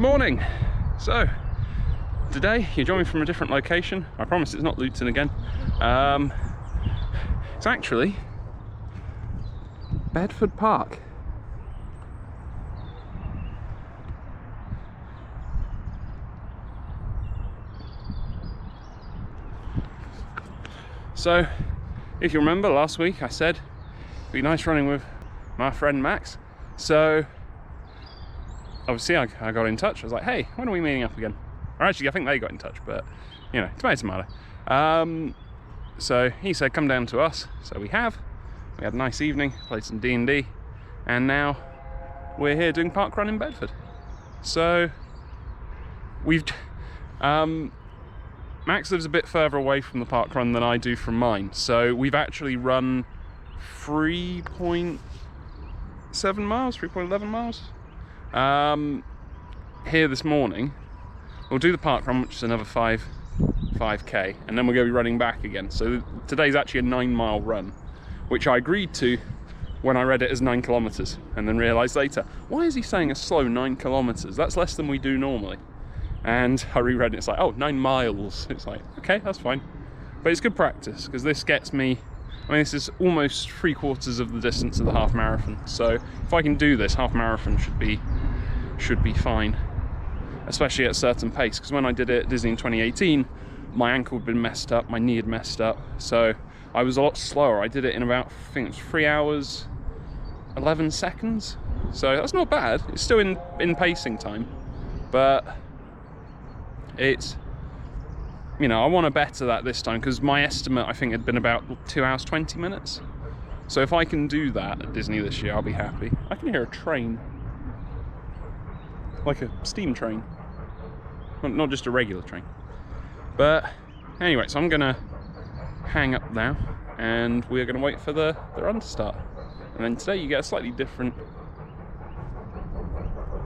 morning. So today you're joining from a different location. I promise it's not Luton again. It's actually Bedford Park. So if you remember last week I said it'd be nice running with my friend Max. So obviously I got in touch. I was like, hey, when are we meeting up again? Or actually I think they got in touch, but you know, tomato. So he said come down to us. So we had a nice evening, played some D&D, and now we're here doing Parkrun in Bedford. So we've Max lives a bit further away from the Parkrun than I do from mine, so we've actually run 3.7 miles, 3.11 miles here this morning. We'll do the Parkrun, which is another 5k, and then we're going to be running back again. So today's actually a 9-mile run, which I agreed to when I read it as 9 kilometers, and then realized later, why is he saying a slow 9 kilometers? That's less than we do normally. And I reread it, it's like, oh, 9 miles. It's like, okay, that's fine. But it's good practice, because this gets me, I mean, this is almost 3/4 of the distance of the half marathon. So if I can do this, half marathon should be fine, especially at a certain pace. Because when I did it at Disney in 2018, my ankle had been messed up, my knee had messed up. So I was a lot slower. I did it in about, I think it was 3 hours, 11 seconds. So that's not bad. It's still in pacing time, but it's, you know, I want to better that this time, because my estimate I think had been about 2 hours 20 minutes. So if I can do that at Disney this year, I'll be happy. I can hear a train, like a steam train, not just a regular train. But anyway, so I'm gonna hang up now and we're gonna wait for the run to start. And then today you get a slightly different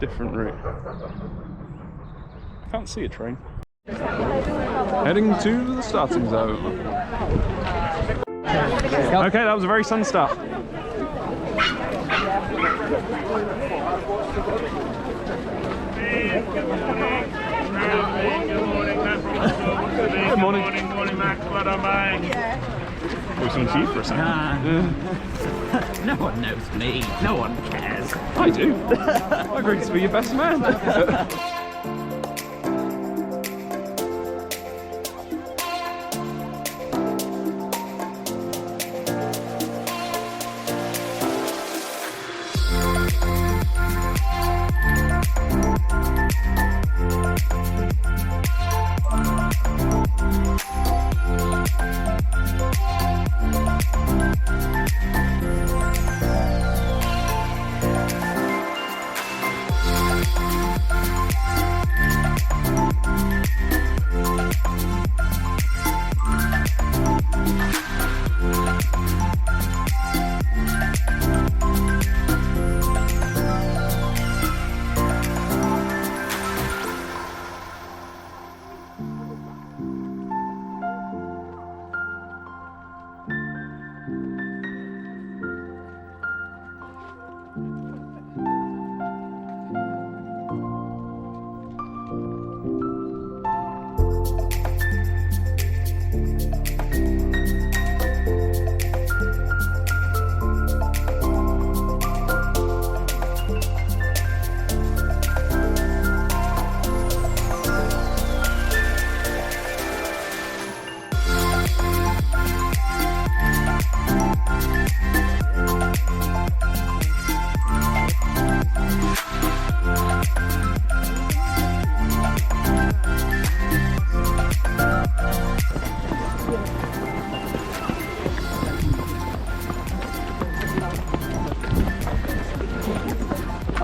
route. I can't see a train. Heading to the starting zone. Okay, that was a very sudden start. Good morning. Good morning, Max. What am I? We're some tea for a second. No one knows me. No one cares. I do. I agreed to be your best man.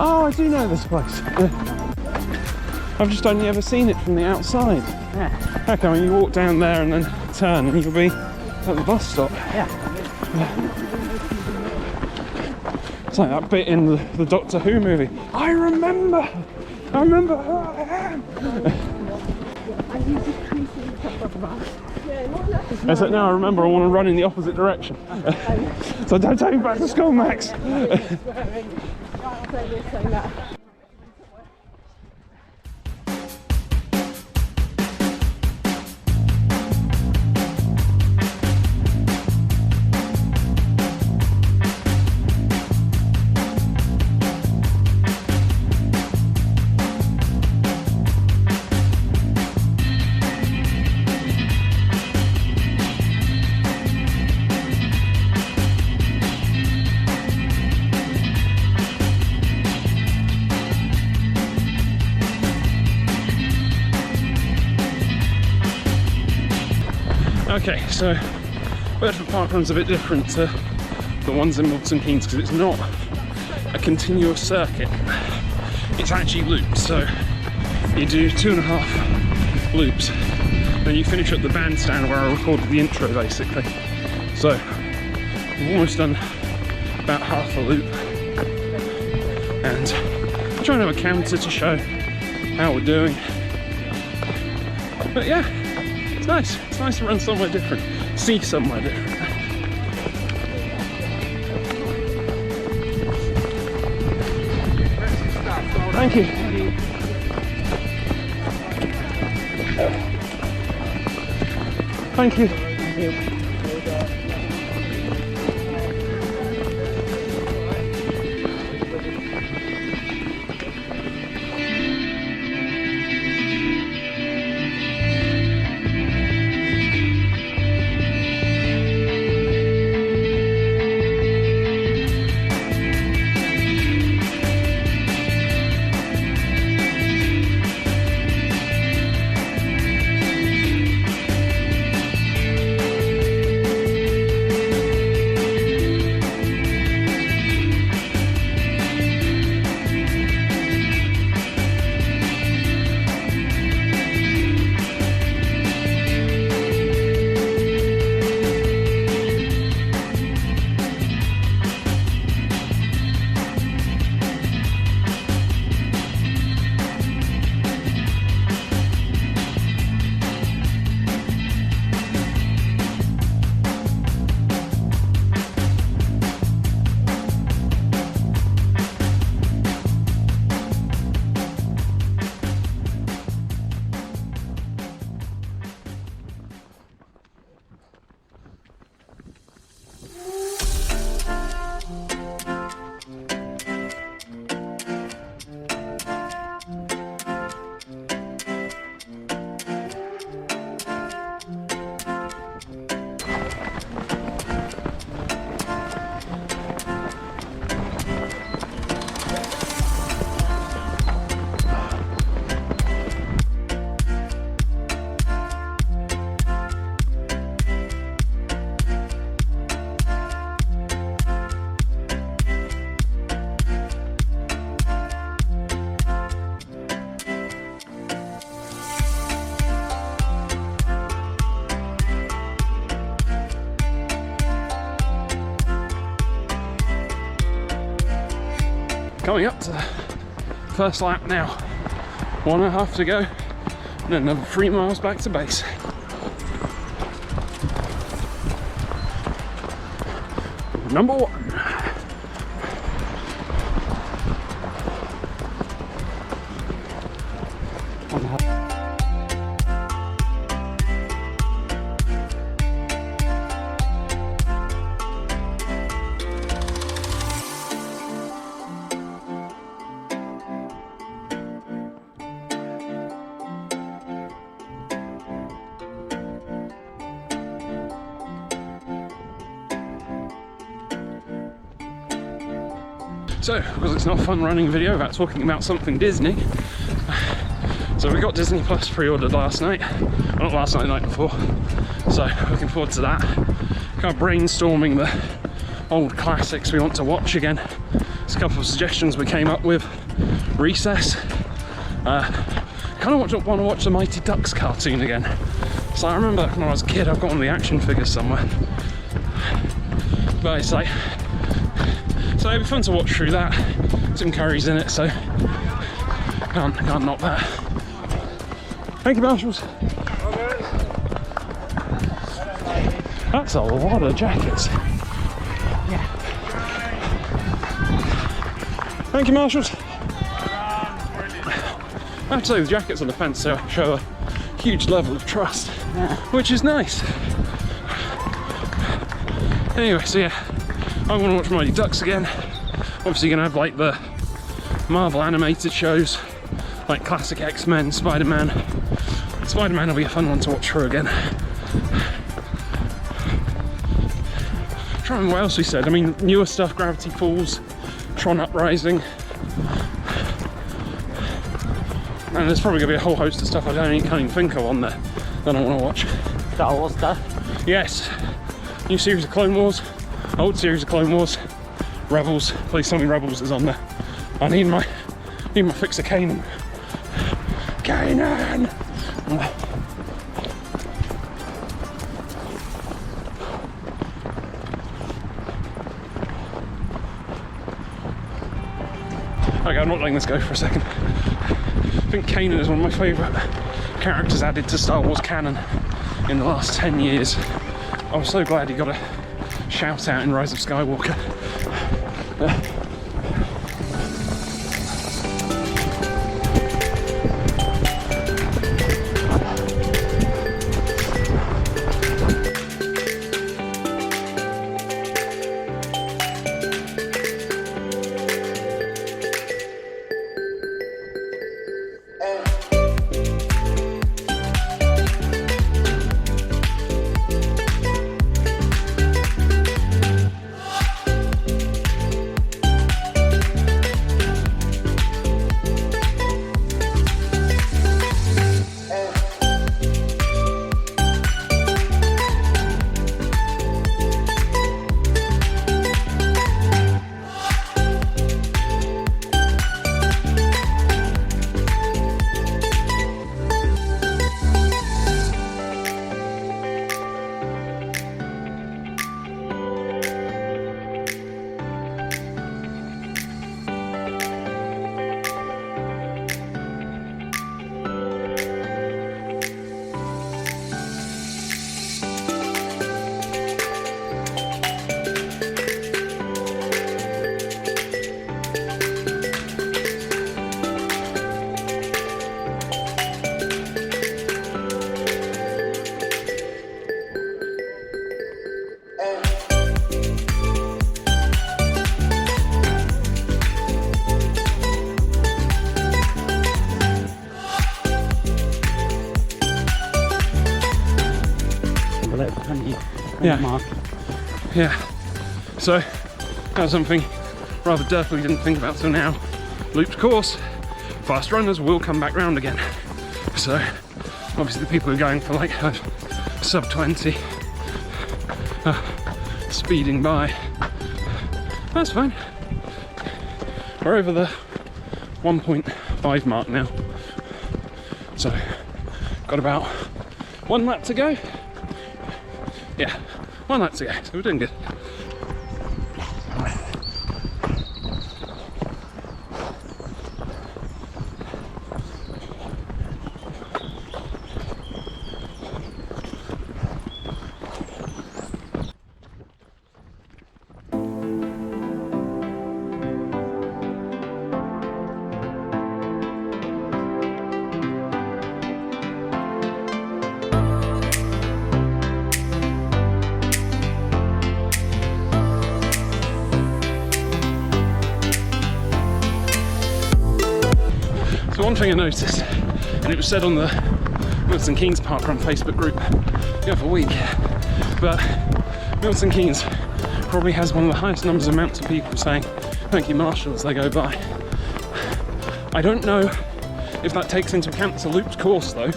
Oh, I do know this place. I've just only ever seen it from the outside. Yeah. Okay, when you walk down there and then turn and you'll be at the bus stop. Yeah. It's like that bit in the Doctor Who movie. I remember who I am. I said, no, I remember, I want to run in the opposite direction. So don't take me back to school, Max. Okay, so Bedford Park Run's a bit different to the ones in Milton Keynes because it's not a continuous circuit. It's actually loops, so you do 2.5 loops, then you finish at the bandstand where I recorded the intro basically. So I've almost done about half a loop, and I'm trying to have a counter to show how we're doing. But yeah, it's nice. It's nice to run somewhere different, see somewhere different. Thank you. Thank you. Thank you. Coming up to the first lap now. 1.5 to go, and another 3 miles back to base. Number 1. So, because it's not a fun running video about talking about something Disney, so we got Disney Plus pre-ordered last night, well, not last night, the night before, so looking forward to that. Kind of brainstorming the old classics we want to watch again. There's a couple of suggestions we came up with. Recess, kind of want to watch the Mighty Ducks cartoon again. So I remember when I was a kid, I've got one of the action figures somewhere, but it's like, so it'd be fun to watch through that. Tim Curry's in it, so can't knock that. Thank you, marshals. That's a lot of jackets. Yeah. Thank you, marshals. I have to say, the jackets on the fence show a huge level of trust, which is nice. Anyway, so yeah, I want to watch Mighty Ducks again. Obviously gonna have like the Marvel animated shows, like classic X-Men, Spider-Man. Spider-Man will be a fun one to watch through again. Trying what else we said. I mean, newer stuff, Gravity Falls, Tron Uprising. And there's probably gonna be a whole host of stuff I can't even think of on there that I want to watch. Star Wars stuff. Yes, new series of Clone Wars, old series of Clone Wars, Rebels. Please tell me Rebels is on there. I need my fix of Kanan. Kanan! Okay, I'm not letting this go for a second. I think Kanan is one of my favourite characters added to Star Wars canon in the last 10 years. I was so glad he got a shout out in Rise of Skywalker. Yeah. Mark. Yeah. So that was something rather derpily didn't think about till now. Looped course. Fast runners will come back round again. So obviously the people who are going for like sub 20 speeding by. That's fine. We're over the 1.5 mark now. So got about 1 lap to go. Yeah, 1 lap to go, so we're doing good. So one thing I noticed, and it was said on the Milton Keynes Parkrun Facebook group the other week, but Milton Keynes probably has one of the highest numbers of amounts of people saying thank you Marshall as they go by. I don't know if that takes into account it's a looped course though,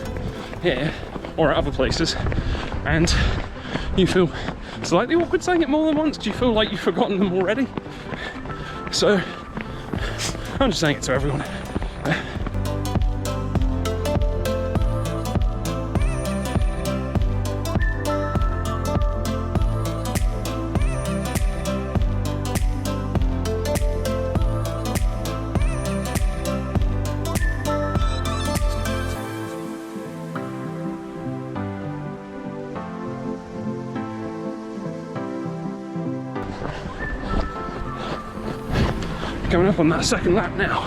here or at other places, and you feel slightly awkward saying it more than once. Do you feel like you've forgotten them already? So I'm just saying it to everyone. Coming up on that second lap now.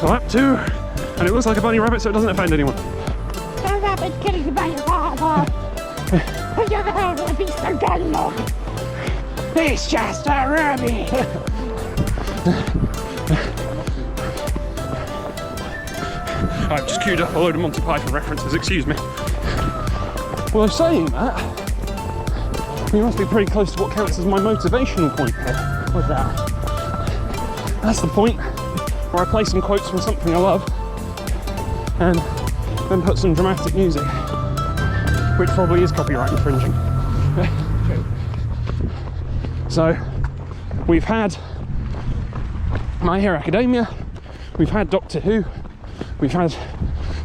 Lap 2, and it looks like a bunny rabbit, so it doesn't offend anyone. The rabbit killing my father. You're the beast again, look. It's just a rabbit. I've just queued up a load of Monty Python references, excuse me. Well, saying that, we must be pretty close to what counts as my motivational point here. What's that? That's the point where I play some quotes from something I love and then put some dramatic music, which probably is copyright infringing. So we've had My Hero Academia, we've had Doctor Who, we've had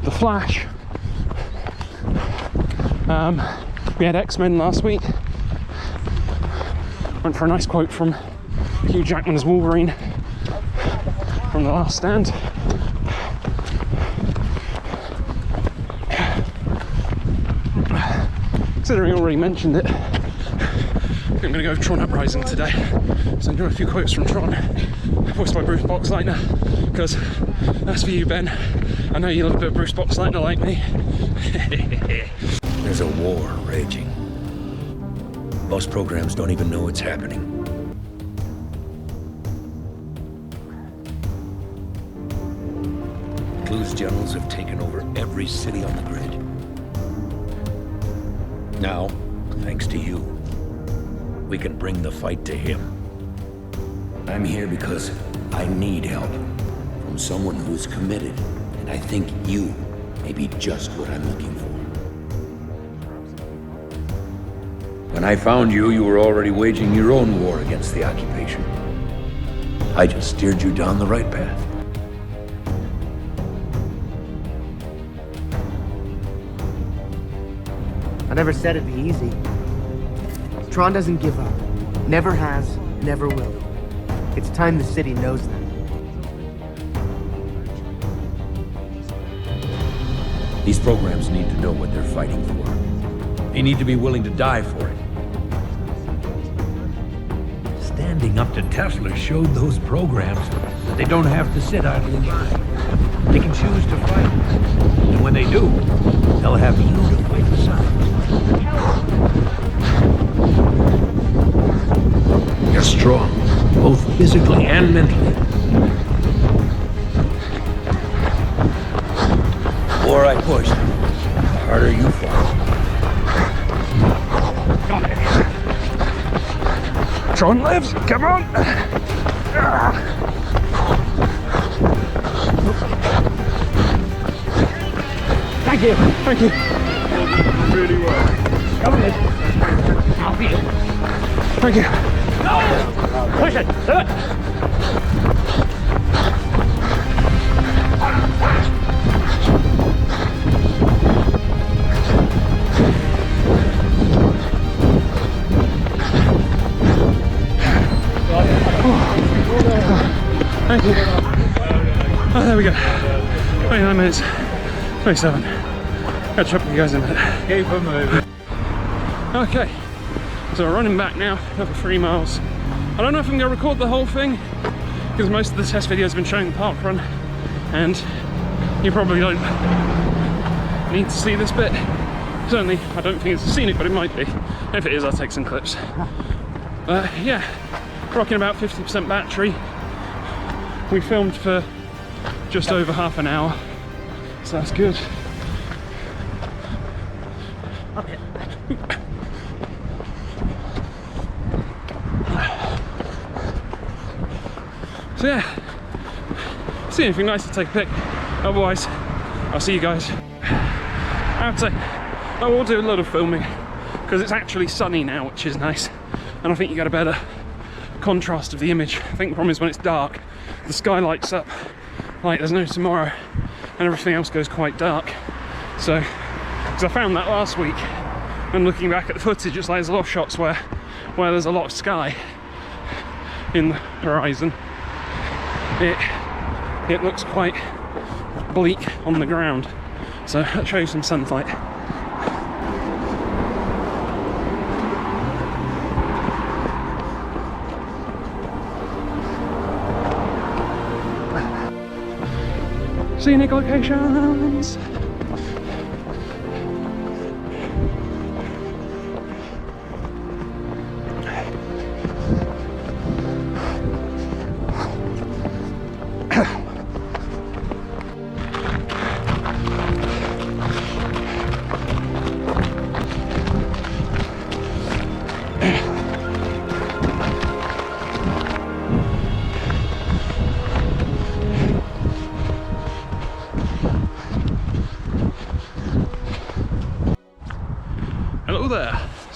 The Flash, we had X-Men last week. Went for a nice quote from Hugh Jackman as Wolverine from The Last Stand. Considering I already mentioned it, I'm going to go Tron Uprising today, so I'm doing a few quotes from Tron, voiced by Bruce Boxleitner, because that's for you, Ben. I know you love a bit of Bruce Boxleitner like me. There's a war raging. Most programs don't even know it's happening. Clues generals have taken over every city on the grid. Now, thanks to you, we can bring the fight to him. I'm here because I need help from someone who's committed, and I think you may be just what I'm looking for. When I found you, you were already waging your own war against the occupation. I just steered you down the right path. I never said it'd be easy. Tron doesn't give up. Never has, never will. It's time the city knows that. These programs need to know what they're fighting for. They need to be willing to die for it. Standing up to Tesla showed those programs that they don't have to sit idly by. They can choose to fight. And when they do, they'll have you to fight beside. You're strong, both physically and mentally. The more I push, the harder you fall. Tron lives, come on! Thank you, thank you. Really well. Come on, I'll be it. Thank you. No! Push it, do it! Thank you. Oh, there we go. 29 minutes, 27. Catch up with you guys in a minute. Keep them moving. Okay, so we're running back now, another 3 miles. I don't know if I'm going to record the whole thing, because most of the test videos have been showing the park run, and you probably don't need to see this bit. Certainly, I don't think it's scenic, but it might be. If it is, I'll take some clips. Yeah, rocking about 50% battery. We filmed for just over half an hour, so that's good. Okay. So yeah, see anything nice to take a pic. Otherwise, I'll see you guys. I have to say, I will do a lot of filming because it's actually sunny now, which is nice, and I think you get a better contrast of the image. I think the problem is when it's dark, the sky lights up like there's no tomorrow, and everything else goes quite dark. So, because I found that last week, and looking back at the footage, it's like there's a lot of shots where there's a lot of sky in the horizon. It looks quite bleak on the ground. So I'll show you some sunlight. Scenic locations.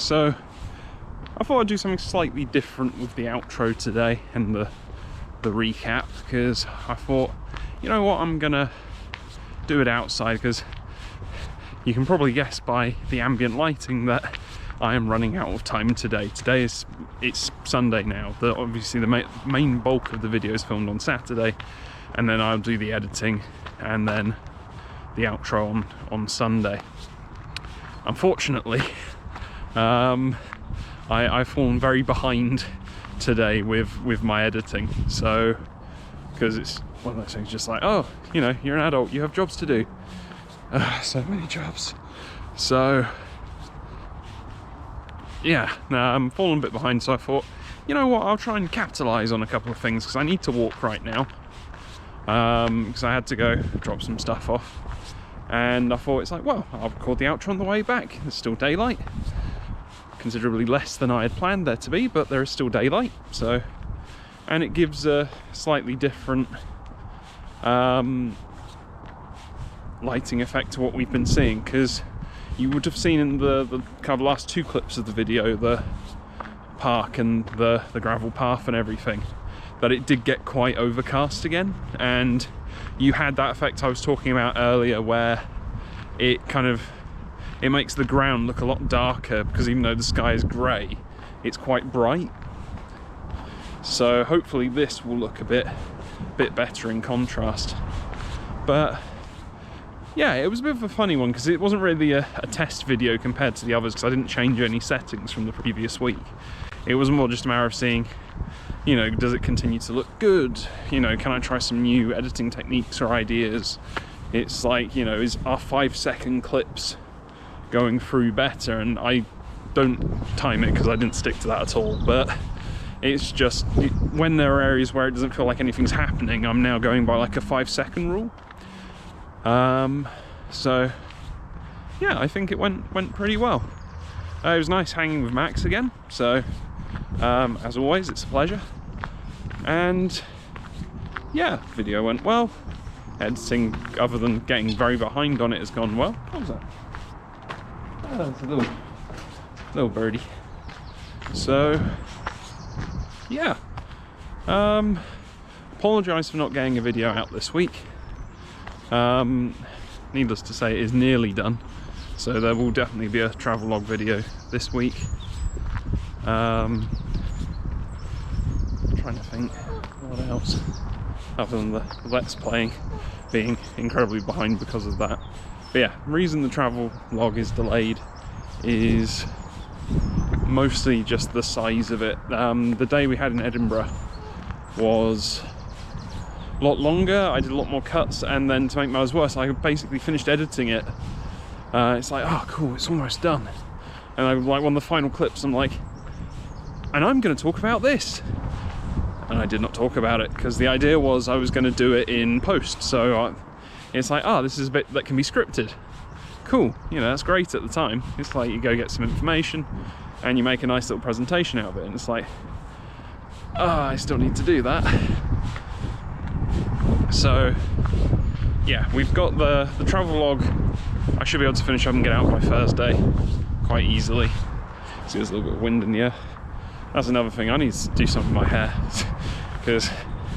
So I thought I'd do something slightly different with the outro today and the recap, because I thought, you know what, I'm gonna do it outside, because you can probably guess by the ambient lighting that I am running out of time today. It's Sunday now. Obviously the main bulk of the video is filmed on Saturday, and then I'll do the editing and then the outro on Sunday. Unfortunately, I've fallen very behind today with my editing. So, because it's one of those things, just like, oh, you know, you're an adult, you have jobs to do. So many jobs. So yeah, I'm falling a bit behind, so I thought, you know what, I'll try and capitalize on a couple of things, because I need to walk right now, because I had to go drop some stuff off, and I thought, it's like, well, I'll record the outro on the way back. There's still daylight, considerably less than I had planned there to be, but there is still daylight. So, and it gives a slightly different lighting effect to what we've been seeing, because you would have seen in the kind of last two clips of the video, the park and the gravel path and everything, that it did get quite overcast again, and you had that effect I was talking about earlier, where it makes the ground look a lot darker, because even though the sky is grey, it's quite bright. So hopefully this will look a bit better in contrast. But yeah, it was a bit of a funny one, because it wasn't really a test video compared to the others, because I didn't change any settings from the previous week. It was more just a matter of seeing, you know, does it continue to look good? You know, can I try some new editing techniques or ideas? It's like, you know, is our 5-second clips going through better? And I don't time it, because I didn't stick to that at all, but it's just, when there are areas where it doesn't feel like anything's happening, I'm now going by like a 5-second rule. So yeah, I think it went pretty well. It was nice hanging with Max again, so as always, it's a pleasure. And yeah, video went well. Editing, other than getting very behind on it, has gone well. What was that? Oh, that's a little birdie. So yeah, apologise for not getting a video out this week. Needless to say, it is nearly done, so there will definitely be a travelogue video this week. I'm trying to think what else, other than the Let's Playing being incredibly behind because of that. But yeah, the reason the travel log is delayed is mostly just the size of it. The day we had in Edinburgh was a lot longer. I did a lot more cuts, and then to make matters worse, I basically finished editing it. It's like, oh cool, it's almost done. And I like one of the final clips, I'm like, and I'm going to talk about this. And I did not talk about it, because the idea was I was going to do it in post. So it's like, oh, this is a bit that can be scripted. Cool, you know, that's great at the time. It's like you go get some information and you make a nice little presentation out of it, and it's like, oh, I still need to do that. So yeah, we've got the travel log. I should be able to finish up and get out by Thursday quite easily. See, there's a little bit of wind in the air. That's another thing, I need to do something with my hair, because it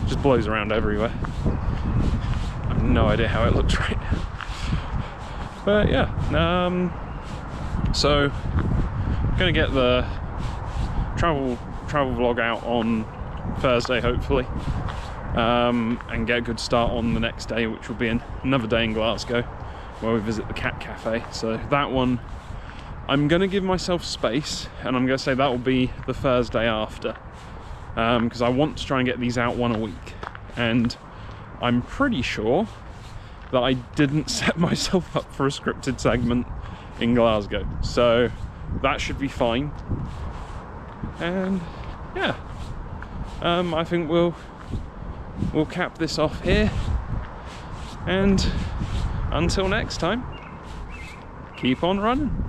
just blows around everywhere. I have no idea how it looks right now. But yeah, so I'm gonna get the travel vlog out on Thursday, hopefully, and get a good start on the next day, which will be another day in Glasgow, where we visit the Cat Cafe. So that one, I'm going to give myself space, and I'm going to say that will be the Thursday after, because I want to try and get these out one a week. And I'm pretty sure that I didn't set myself up for a scripted segment in Glasgow, so that should be fine. And yeah, I think we'll cap this off here, and until next time, keep on running.